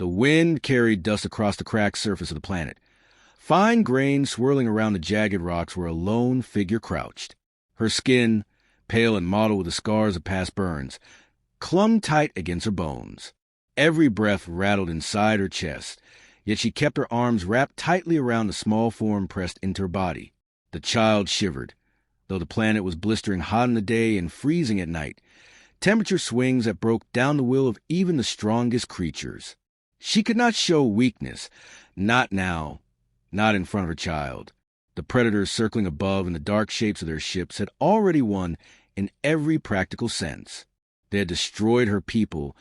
The wind carried dust across the cracked surface of the planet. Fine grains swirling around the jagged rocks where a lone figure crouched. Her skin, pale and mottled with the scars of past burns, clung tight against her bones. Every breath rattled inside her chest, yet she kept her arms wrapped tightly around the small form pressed into her body. The child shivered. Though the planet was blistering hot in the day and freezing at night, temperature swings that broke down the will of even the strongest creatures. She could not show weakness, not now, not in front of her child. The predators circling above in the dark shapes of their ships had already won in every practical sense. They had destroyed her people,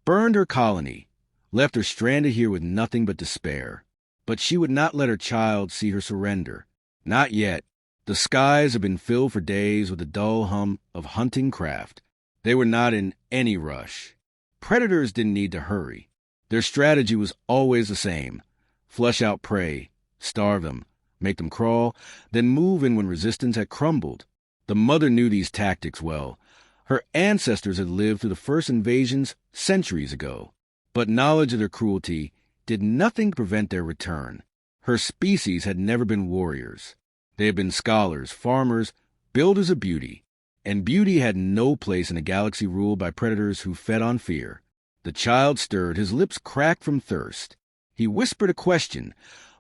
burned her colony, left her stranded here with nothing but despair. But she would not let her child see her surrender. Not yet. The skies had been filled for days with the dull hum of hunting craft. They were not in any rush. Predators didn't need to hurry. Their strategy was always the same. Flush out prey, starve them, make them crawl, then move in when resistance had crumbled. The mother knew these tactics well. Her ancestors had lived through the first invasions centuries ago. But knowledge of their cruelty did nothing to prevent their return. Her species had never been warriors. They had been scholars, farmers, builders of beauty. And beauty had no place in a galaxy ruled by predators who fed on fear. The child stirred, his lips cracked from thirst. He whispered a question,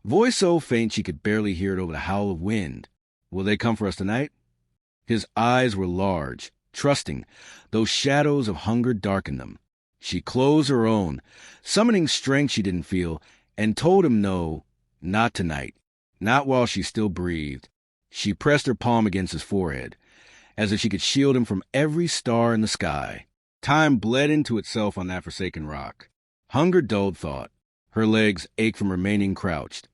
voice so faint she could barely hear it over the howl of wind. "Will they come for us tonight?" His eyes were large, trusting, though shadows of hunger darkened them. She closed her own, summoning strength she didn't feel, and told him no, not tonight, not while she still breathed. She pressed her palm against his forehead, as if she could shield him from every star in the sky. Time bled into itself on that forsaken rock. Hunger dulled thought. Her legs ached from remaining crouched,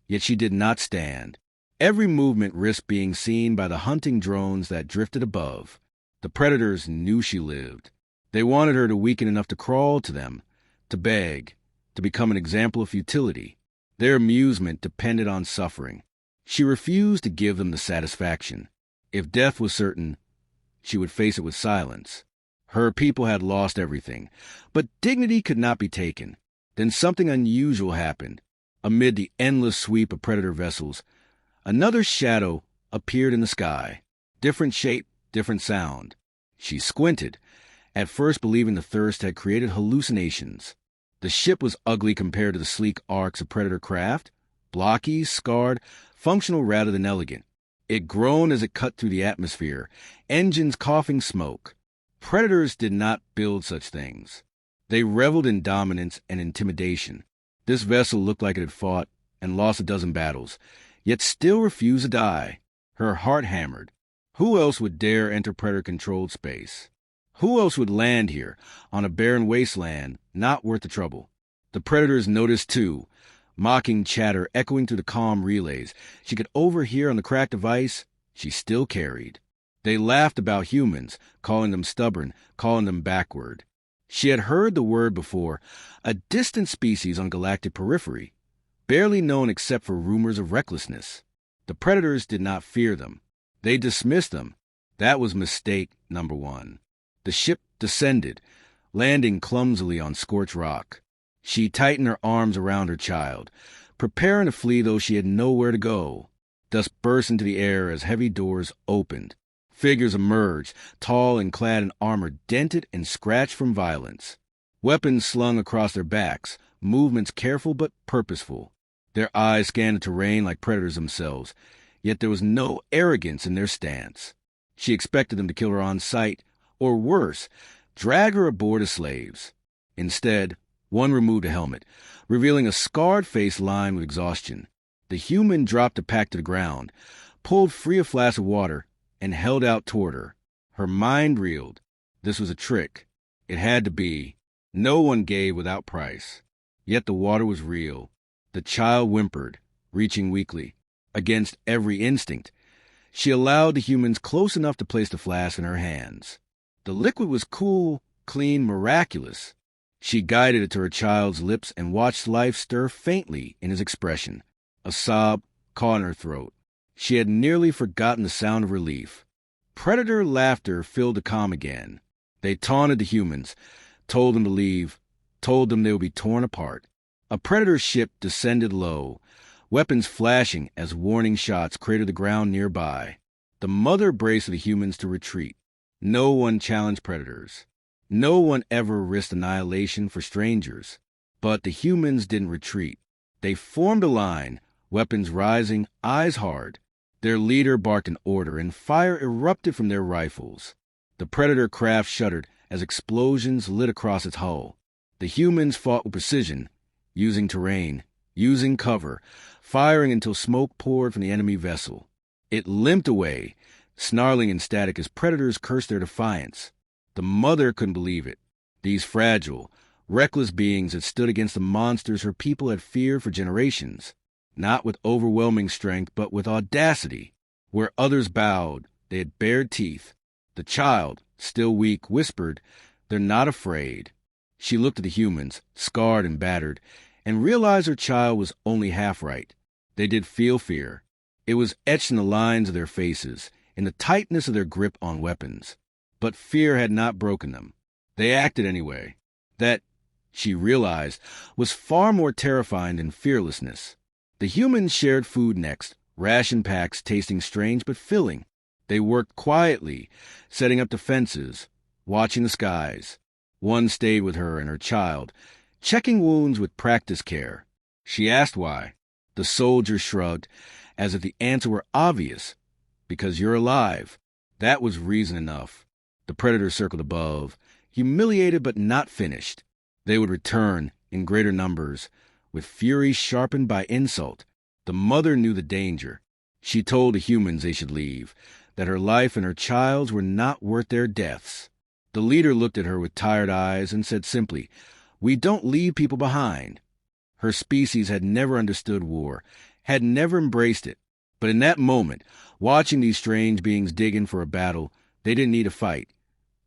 yet she did not stand. Every movement risked being seen by the hunting drones that drifted above. The predators knew she lived. They wanted her to weaken enough to crawl to them, to beg, to become an example of futility. Their amusement depended on suffering. She refused to give them the satisfaction. If death was certain, she would face it with silence. Her people had lost everything, but dignity could not be taken. Then something unusual happened. Amid the endless sweep of predator vessels, another shadow appeared in the sky. Different shape, different sound. She squinted, at first believing the thirst had created hallucinations. The ship was ugly compared to the sleek arcs of predator craft, blocky, scarred, functional rather than elegant. It groaned as it cut through the atmosphere, engines coughing smoke. Predators did not build such things. They reveled in dominance and intimidation. This vessel looked like it had fought and lost a dozen battles, yet still refused to die. Her heart hammered. Who else would dare enter predator-controlled space? Who else would land here, on a barren wasteland, not worth the trouble? The predators noticed, too, mocking chatter echoing through the calm relays she could overhear on the cracked device she still carried. They laughed about humans, calling them stubborn, calling them backward. She had heard the word before, a distant species on galactic periphery, barely known except for rumors of recklessness. The predators did not fear them. They dismissed them. That was mistake number one. The ship descended, landing clumsily on scorched rock. She tightened her arms around her child, preparing to flee though she had nowhere to go. Dust burst into the air as heavy doors opened. Figures emerged, tall and clad in armor dented and scratched from violence. Weapons slung across their backs, movements careful but purposeful. Their eyes scanned the terrain like predators themselves, yet there was no arrogance in their stance. She expected them to kill her on sight, or worse, drag her aboard as slaves. Instead, one removed a helmet, revealing a scarred face lined with exhaustion. The human dropped the pack to the ground, pulled free a flask of water, and held out toward her. Her mind reeled. This was a trick. It had to be. No one gave without price. Yet the water was real. The child whimpered, reaching weakly. Against every instinct, she allowed the humans close enough to place the flask in her hands. The liquid was cool, clean, miraculous. She guided it to her child's lips and watched life stir faintly in his expression. A sob caught in her throat. She had nearly forgotten the sound of relief. Predator laughter filled the calm again. They taunted the humans, told them to leave, told them they would be torn apart. A predator ship descended low, weapons flashing as warning shots cratered the ground nearby. The mother braced the humans to retreat. No one challenged predators. No one ever risked annihilation for strangers. But the humans didn't retreat. They formed a line, weapons rising, eyes hard. Their leader barked an order, and fire erupted from their rifles. The predator craft shuddered as explosions lit across its hull. The humans fought with precision, using terrain, using cover, firing until smoke poured from the enemy vessel. It limped away, snarling in static as predators cursed their defiance. The mother couldn't believe it. These fragile, reckless beings had stood against the monsters her people had feared for generations, not with overwhelming strength, but with audacity. Where others bowed, they had bared teeth. The child, still weak, whispered, "They're not afraid." She looked at the humans, scarred and battered, and realized her child was only half right. They did feel fear. It was etched in the lines of their faces, in the tightness of their grip on weapons. But fear had not broken them. They acted anyway. That, she realized, was far more terrifying than fearlessness. The humans shared food next, ration packs tasting strange but filling. They worked quietly, setting up defenses, watching the skies. One stayed with her and her child, checking wounds with practiced care. She asked why. The soldier shrugged, as if the answer were obvious. Because you're alive. That was reason enough. The predator circled above, humiliated but not finished. They would return, in greater numbers, with fury sharpened by insult. The mother knew the danger. She told the humans they should leave, that her life and her child's were not worth their deaths. The leader looked at her with tired eyes and said simply, "We don't leave people behind." Her species had never understood war, had never embraced it. But in that moment, watching these strange beings dig in for a battle, they didn't need a fight.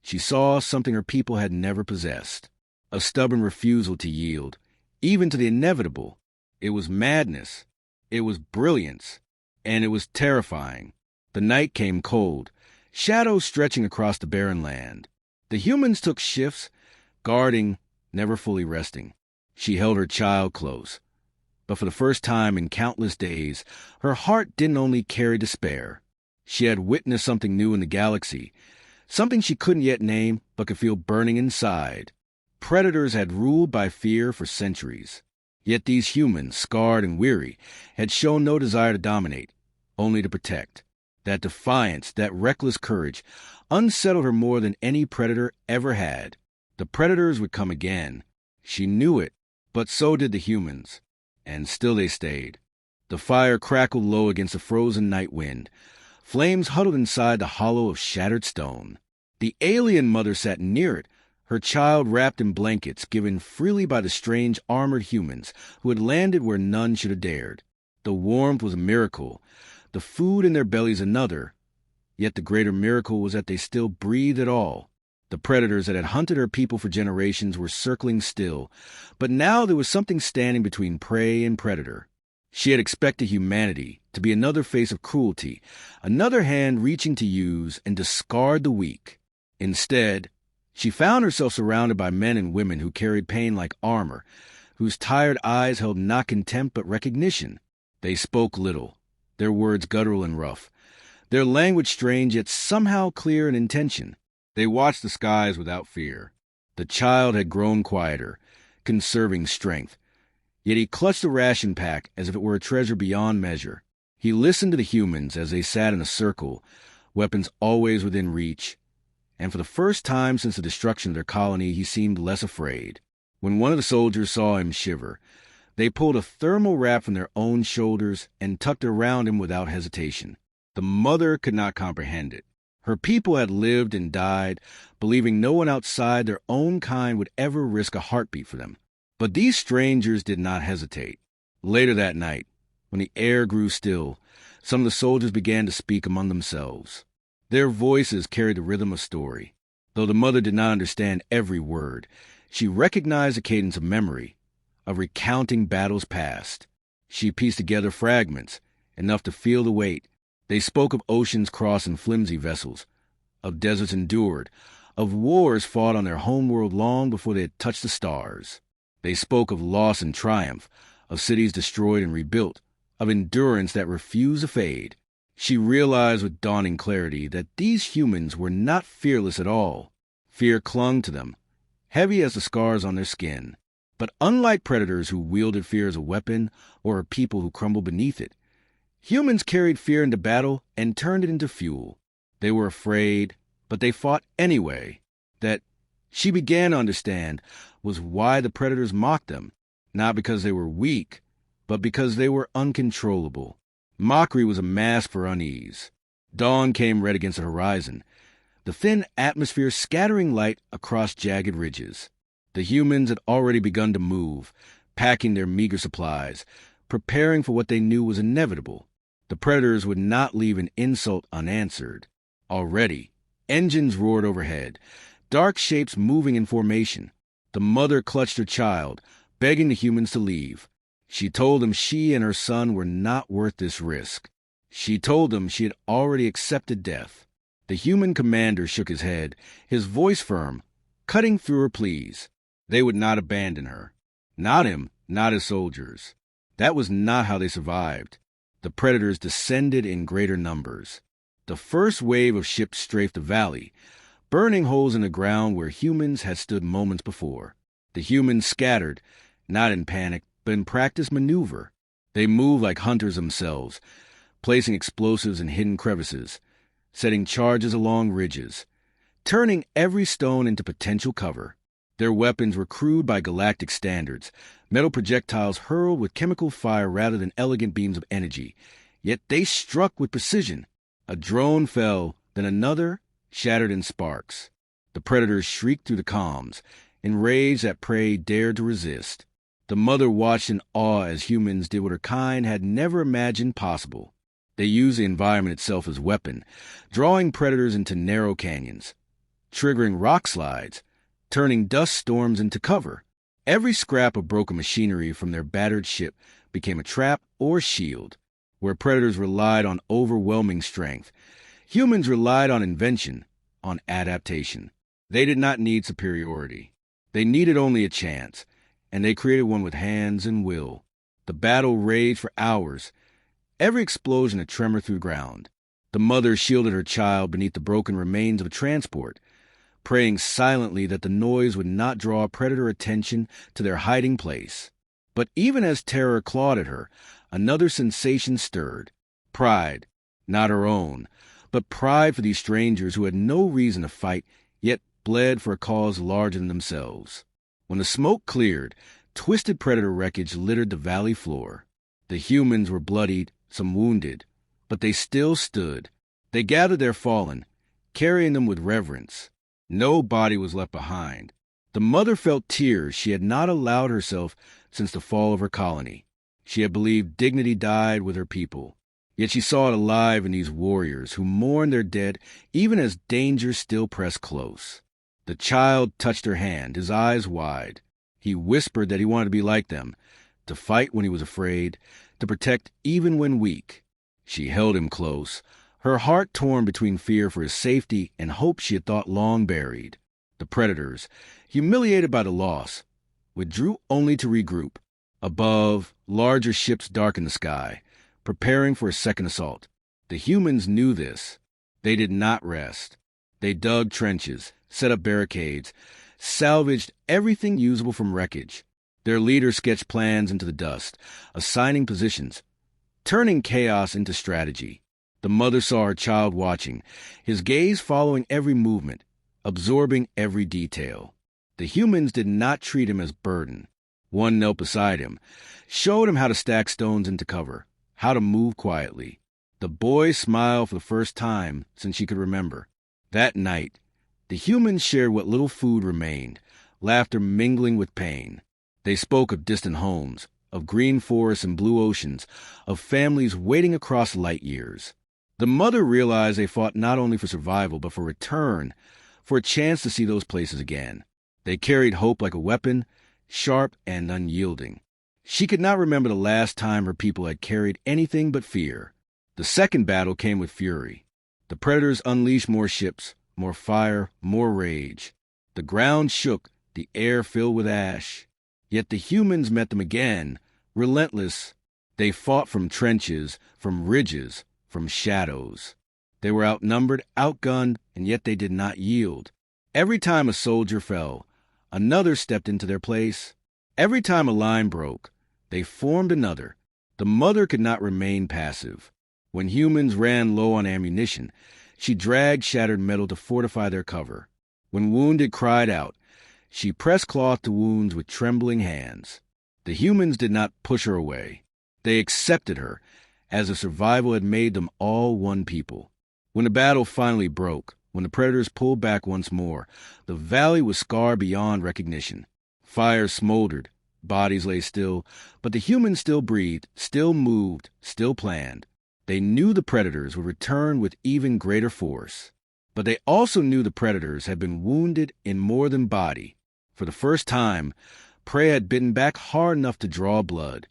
She saw something her people had never possessed, a stubborn refusal to yield, even to the inevitable. It was madness, it was brilliance, and it was terrifying. The night came cold, shadows stretching across the barren land. The humans took shifts, guarding, never fully resting. She held her child close. But for the first time in countless days, her heart didn't only carry despair. She had witnessed something new in the galaxy, something she couldn't yet name but could feel burning inside. Predators had ruled by fear for centuries. Yet these humans, scarred and weary, had shown no desire to dominate, only to protect. That defiance, that reckless courage, unsettled her more than any predator ever had. The predators would come again. She knew it, but so did the humans. And still they stayed. The fire crackled low against the frozen night wind. Flames huddled inside the hollow of shattered stone. The alien mother sat near it, her child wrapped in blankets given freely by the strange armored humans who had landed where none should have dared. The warmth was a miracle, the food in their bellies another. Yet the greater miracle was that they still breathed at all. The predators that had hunted her people for generations were circling still, but now there was something standing between prey and predator. She had expected humanity to be another face of cruelty, another hand reaching to use and discard the weak. Instead, she found herself surrounded by men and women who carried pain like armor, whose tired eyes held not contempt but recognition. They spoke little, their words guttural and rough, their language strange yet somehow clear in intention. They watched the skies without fear. The child had grown quieter, conserving strength. Yet he clutched the ration pack as if it were a treasure beyond measure. He listened to the humans as they sat in a circle, weapons always within reach. And for the first time since the destruction of their colony, he seemed less afraid. When one of the soldiers saw him shiver, they pulled a thermal wrap from their own shoulders and tucked it around him without hesitation. The mother could not comprehend it. Her people had lived and died, believing no one outside their own kind would ever risk a heartbeat for them. But these strangers did not hesitate. Later that night, when the air grew still, some of the soldiers began to speak among themselves. Their voices carried the rhythm of story. Though the mother did not understand every word, she recognized the cadence of memory, of recounting battles past. She pieced together fragments, enough to feel the weight. They spoke of oceans crossed in flimsy vessels, of deserts endured, of wars fought on their homeworld long before they had touched the stars. They spoke of loss and triumph, of cities destroyed and rebuilt, of endurance that refused to fade. She realized with dawning clarity that these humans were not fearless at all. Fear clung to them, heavy as the scars on their skin. But unlike predators who wielded fear as a weapon or a people who crumbled beneath it, humans carried fear into battle and turned it into fuel. They were afraid, but they fought anyway. That, she began to understand, was why the predators mocked them, not because they were weak, but because they were uncontrollable. Mockery was a mask for unease. Dawn came red against the horizon, the thin atmosphere scattering light across jagged ridges. The humans had already begun to move, packing their meager supplies, preparing for what they knew was inevitable. The predators would not leave an insult unanswered. Already, engines roared overhead, dark shapes moving in formation. The mother clutched her child, begging the humans to leave. She told them she and her son were not worth this risk. She told them she had already accepted death. The human commander shook his head, his voice firm, cutting through her pleas. They would not abandon her. Not him, not his soldiers. That was not how they survived. The predators descended in greater numbers. The first wave of ships strafed the valley, burning holes in the ground where humans had stood moments before. The humans scattered, not in panic, but in practiced maneuver. They moved like hunters themselves, placing explosives in hidden crevices, setting charges along ridges, turning every stone into potential cover. Their weapons were crude by galactic standards, metal projectiles hurled with chemical fire rather than elegant beams of energy. Yet they struck with precision. A drone fell, then another, shattered in sparks. The predators shrieked through the comms, enraged that prey dared to resist. The mother watched in awe as humans did what her kind had never imagined possible. They used the environment itself as weapon, drawing predators into narrow canyons, triggering rock slides, turning dust storms into cover. Every scrap of broken machinery from their battered ship became a trap or shield. Where predators relied on overwhelming strength, humans relied on invention, on adaptation. They did not need superiority. They needed only a chance, and they created one with hands and will. The battle raged for hours, every explosion a tremor through the ground. The mother shielded her child beneath the broken remains of a transport, praying silently that the noise would not draw predator attention to their hiding place. But even as terror clawed at her, another sensation stirred. Pride, not her own, but pride for these strangers who had no reason to fight, yet bled for a cause larger than themselves. When the smoke cleared, twisted predator wreckage littered the valley floor. The humans were bloodied, some wounded, but they still stood. They gathered their fallen, carrying them with reverence. No body was left behind. The mother felt tears she had not allowed herself since the fall of her colony. She had believed dignity died with her people. Yet she saw it alive in these warriors who mourned their dead even as danger still pressed close. The child touched her hand, his eyes wide. He whispered that he wanted to be like them, to fight when he was afraid, to protect even when weak. She held him close, her heart torn between fear for his safety and hope she had thought long buried. The predators, humiliated by the loss, withdrew only to regroup. Above, larger ships darkened the sky, preparing for a second assault. The humans knew this. They did not rest. They dug trenches, set up barricades, salvaged everything usable from wreckage. Their leader sketched plans into the dust, assigning positions, turning chaos into strategy. The mother saw her child watching, his gaze following every movement, absorbing every detail. The humans did not treat him as burden. One knelt beside him, showed him how to stack stones into cover, how to move quietly. The boy smiled for the first time since she could remember. That night, the humans shared what little food remained, laughter mingling with pain. They spoke of distant homes, of green forests and blue oceans, of families waiting across light years. The mother realized they fought not only for survival, but for return, for a chance to see those places again. They carried hope like a weapon, sharp and unyielding. She could not remember the last time her people had carried anything but fear. The second battle came with fury. The predators unleashed more ships, more fire, more rage. The ground shook, the air filled with ash. Yet the humans met them again, relentless. They fought from trenches, from ridges, from shadows. They were outnumbered, outgunned, and yet they did not yield. Every time a soldier fell, another stepped into their place. Every time a line broke, they formed another. The mother could not remain passive. When humans ran low on ammunition, she dragged shattered metal to fortify their cover. When wounded cried out, she pressed cloth to wounds with trembling hands. The humans did not push her away. They accepted her, as if survival had made them all one people. When the battle finally broke, when the predators pulled back once more, the valley was scarred beyond recognition. Fires smoldered, bodies lay still, but the humans still breathed, still moved, still planned. They knew the predators would return with even greater force. But they also knew the predators had been wounded in more than body. For the first time, prey had bitten back hard enough to draw blood.